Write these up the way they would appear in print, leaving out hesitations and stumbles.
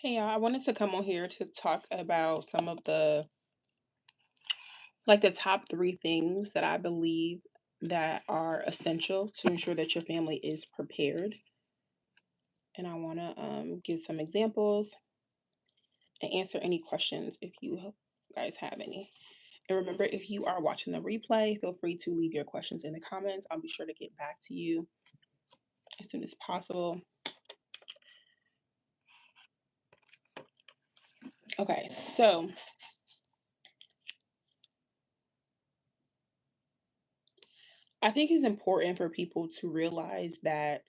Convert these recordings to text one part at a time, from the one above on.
Hey, y'all, I wanted to come on here to talk about some of the top three things that I believe that are essential to ensure that your family is prepared. And I want to give some examples and answer any questions if you guys have any. And remember, if you are watching the replay, feel free to leave your questions in the comments. I'll be sure to get back to you as soon as possible. Okay, so I think it's important for people to realize that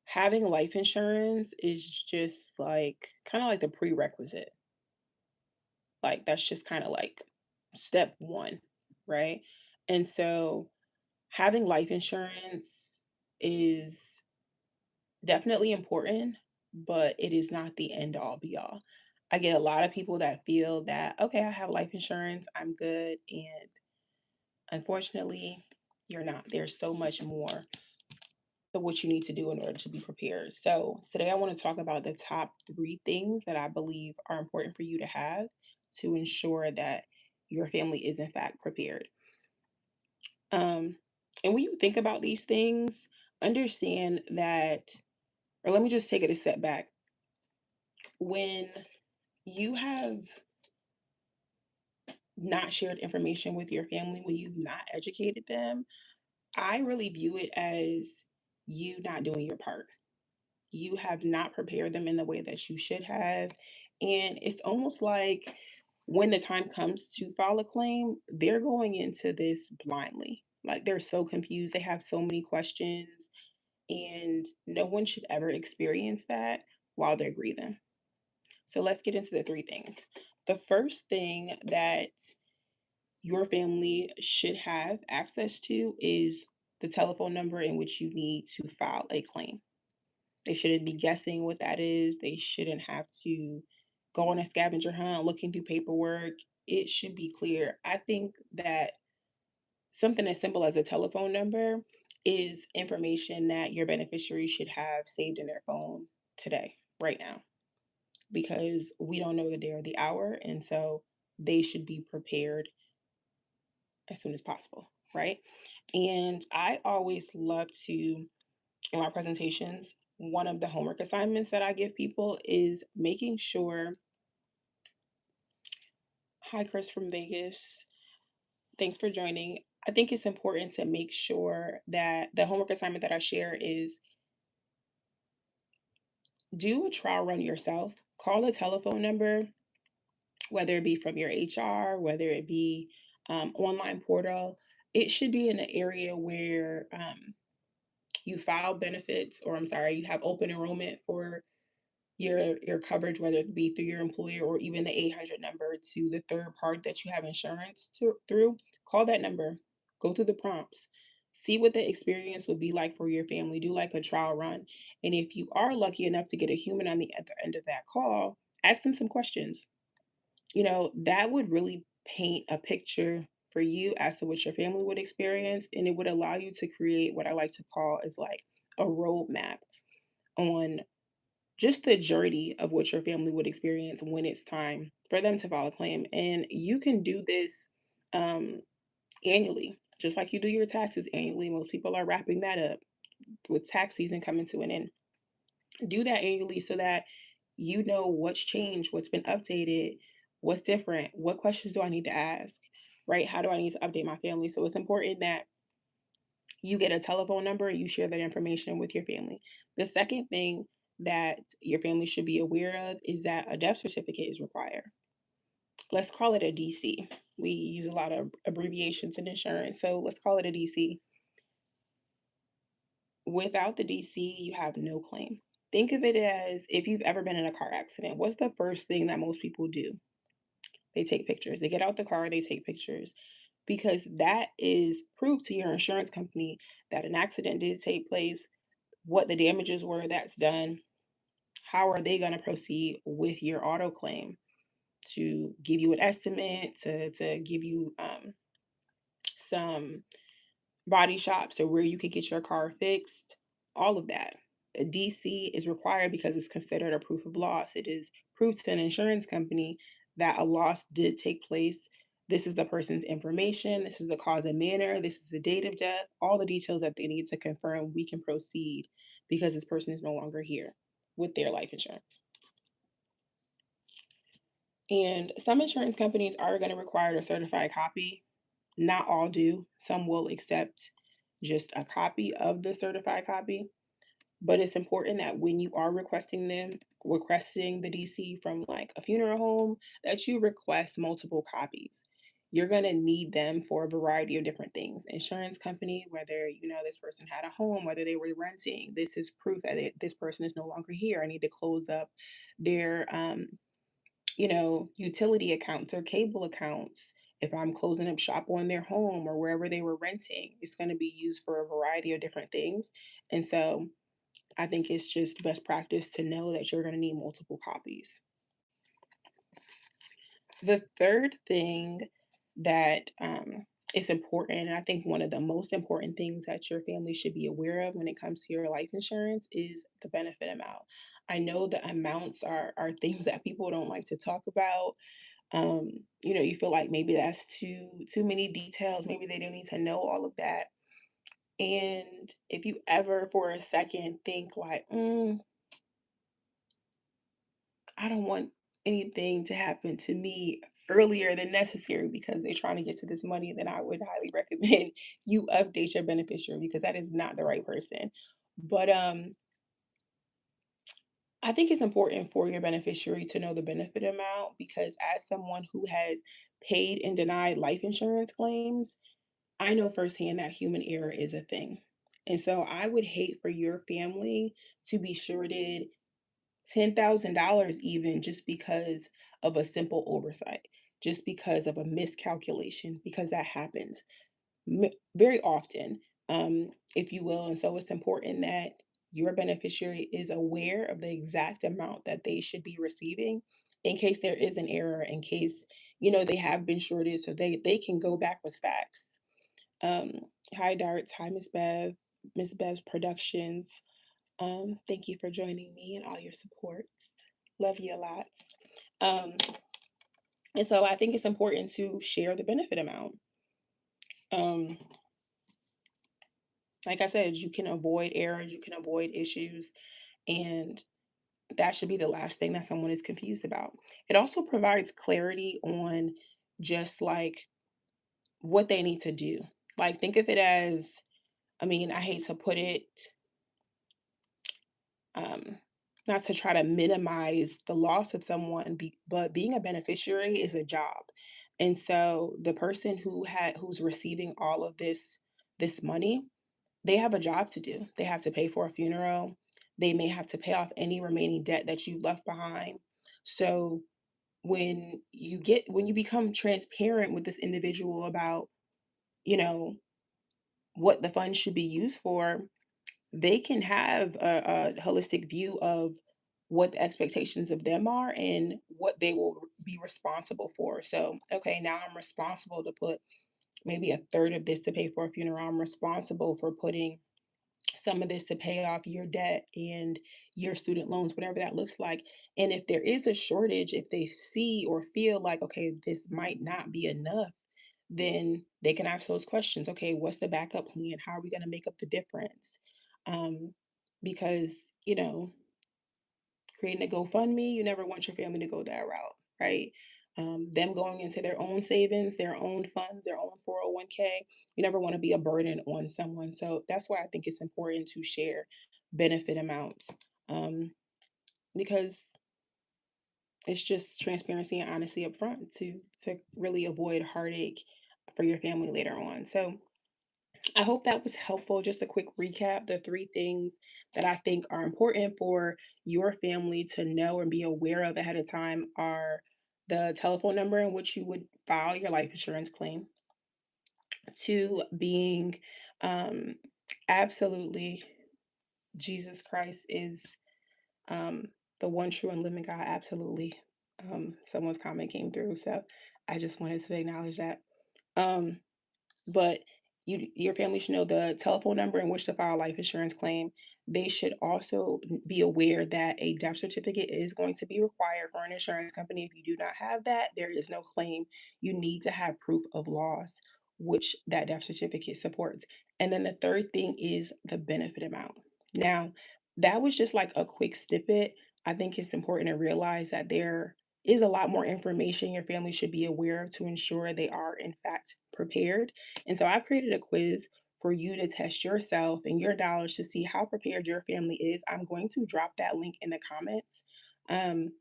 having life insurance is just like kind of like the prerequisite. Like that's just kind of like step one, right? And so having life insurance is definitely important, but it is not the end all be all. I get a lot of people that feel that, okay, I have life insurance, I'm good. And unfortunately, you're not. There's so much more to what you need to do in order to be prepared. So, today I want to talk about the top three things that I believe are important for you to have to ensure that your family is, in fact, prepared. Um, and when you think about these things, understand that, or let me just take it a step back. When you have not shared information with your family, when you've not educated them, I really view it as you not doing your part. You have not prepared them in the way that you should have. And it's almost like when the time comes to file a claim, they're going into this blindly. Like they're so confused. They have so many questions, and no one should ever experience that while they're grieving. So let's get into the three things. The first thing that your family should have access to is the telephone number in which you need to file a claim. They shouldn't be guessing what that is. They shouldn't have to go on a scavenger hunt looking through paperwork. It should be clear. I think that something as simple as a telephone number is information that your beneficiary should have saved in their phone today, right now, because we don't know the day or the hour. And so they should be prepared as soon as possible, right? And I always love to, in my presentations, one of the homework assignments that I give people is making sure, hi, Chris from Vegas. Thanks for joining. I think it's important to make sure that the homework assignment that I share is do a trial run yourself. Call a telephone number, whether it be from your HR, whether it be online portal. It should be in an area where you file benefits, or I'm sorry, you have open enrollment for your coverage, whether it be through your employer or even the 800 number to the third party that you have insurance through. Call that number, go through the prompts, see what the experience would be like for your family. Do like a trial run. And if you are lucky enough to get a human on the other end of that call, ask them some questions. That would really paint a picture for you as to what your family would experience. And it would allow you to create what I like to call is like a roadmap on just the journey of what your family would experience when it's time for them to file a claim. And you can do this um, annually, just like you do your taxes annually. Most people are wrapping that up with tax season coming to an end. Do that annually so that you know what's changed, what's been updated, what's different, what questions do I need to ask, right? How do I need to update my family? So it's important that you get a telephone number and you share that information with your family. The second thing that your family should be aware of is that a death certificate is required. Let's call it a DC. We use a lot of abbreviations in insurance, so let's call it a DC. Without the DC, you have no claim. Think of it as if you've ever been in a car accident. What's the first thing that most people do? They take pictures. They get out the car, they take pictures because that is proof to your insurance company that an accident did take place, what the damages were that's done. How are they going to proceed with your auto claim to give you an estimate, to give you some body shops or where you could get your car fixed, all of that. a DC is required because it's considered a proof of loss. It is proof to an insurance company that a loss did take place. This is the person's information. This is the cause and manner. This is the date of death. All the details that they need to confirm we can proceed because this person is no longer here with their life insurance. And some insurance companies are going to require a certified copy. Not all do. Some will accept just a copy of the certified copy. But it's important that when you are requesting the DC from like a funeral home, that you request multiple copies. You're going to need them for a variety of different things. Insurance company, whether you know this person had a home, whether they were renting, this is proof that this person is no longer here. I need to close up their utility accounts or cable accounts. If I'm closing up shop on their home or wherever they were renting, it's going to be used for a variety of different things. And so I think it's just best practice to know that you're going to need multiple copies. The third thing that is important, and I think one of the most important things that your family should be aware of when it comes to your life insurance is the benefit amount. I know the amounts are things that people don't like to talk about. um you feel like maybe that's too many details, maybe they don't need to know all of that. And if you ever for a second think like, I don't want anything to happen to me earlier than necessary because they're trying to get to this money, then I would highly recommend you update your beneficiary because that is not the right person. But I think it's important for your beneficiary to know the benefit amount because as someone who has paid and denied life insurance claims, I know firsthand that human error is a thing. And so I would hate for your family to be shorted $10,000 even just because of a simple oversight, just because of a miscalculation, because that happens very often, if you will. And so it's important that your beneficiary is aware of the exact amount that they should be receiving in case there is an error, in case, they have been shorted so they can go back with facts. Um, Hi, Darts. Hi, Miss Bev. Miss Bev's Productions. Thank you for joining me and all your supports. Love you a lot. Um, and so I think it's important to share the benefit amount. Um, like I said, you can avoid errors, you can avoid issues, and that should be the last thing that someone is confused about. It also provides clarity on just like what they need to do. Like, think of it as, I mean, I hate to put it, um, not to try to minimize the loss of someone, but being a beneficiary is a job. And so the person who's receiving all of this money, they have a job to do. They have to pay for a funeral. They may have to pay off any remaining debt that you left behind. So when you become transparent with this individual about, you know, what the funds should be used for, they can have a holistic view of what the expectations of them are and what they will be responsible for. So, okay, now I'm responsible to put maybe a third of this to pay for a funeral. I'm responsible for putting some of this to pay off your debt and your student loans, whatever that looks like. And if there is a shortage, if they see or feel like, okay, this might not be enough, then they can ask those questions. Okay, what's the backup plan? How are we going to make up the difference? Um, because, creating a GoFundMe, you never want your family to go that route, right? Them going into their own savings, their own funds, their own 401k, you never want to be a burden on someone. So that's why I think it's important to share benefit amounts, because it's just transparency and honesty up front to really avoid heartache for your family later on. So I hope that was helpful. Just a quick recap. The three things that I think are important for your family to know and be aware of ahead of time are the telephone number in which you would file your life insurance claim. Two, being um, absolutely Jesus Christ is the one true and living God. Absolutely. Someone's comment came through. So I just wanted to acknowledge that. Um, but your family should know the telephone number in which to file a life insurance claim. They should also be aware that a death certificate is going to be required for an insurance company. If you do not have that, there is no claim. You need to have proof of loss, which that death certificate supports. And then the third thing is the benefit amount. Now, that was just like a quick snippet. I think it's important to realize that there is a lot more information your family should be aware of to ensure they are, in fact, prepared. And so I've created a quiz for you to test yourself and your knowledge to see how prepared your family is. I'm going to drop that link in the comments. Um,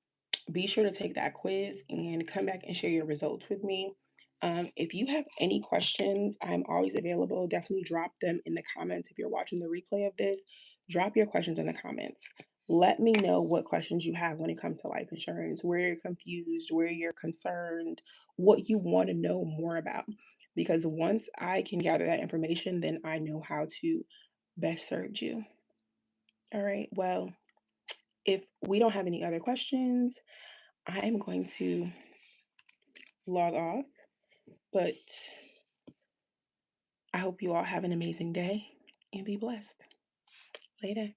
be sure to take that quiz and come back and share your results with me. If you have any questions, I'm always available. Definitely drop them in the comments. If you're watching the replay of this, drop your questions in the comments. Let me know what questions you have when it comes to life insurance, where you're confused, where you're concerned, what you want to know more about. Because once I can gather that information, then I know how to best serve you. All right. Well, if we don't have any other questions, I'm going to log off, but I hope you all have an amazing day and be blessed. Later.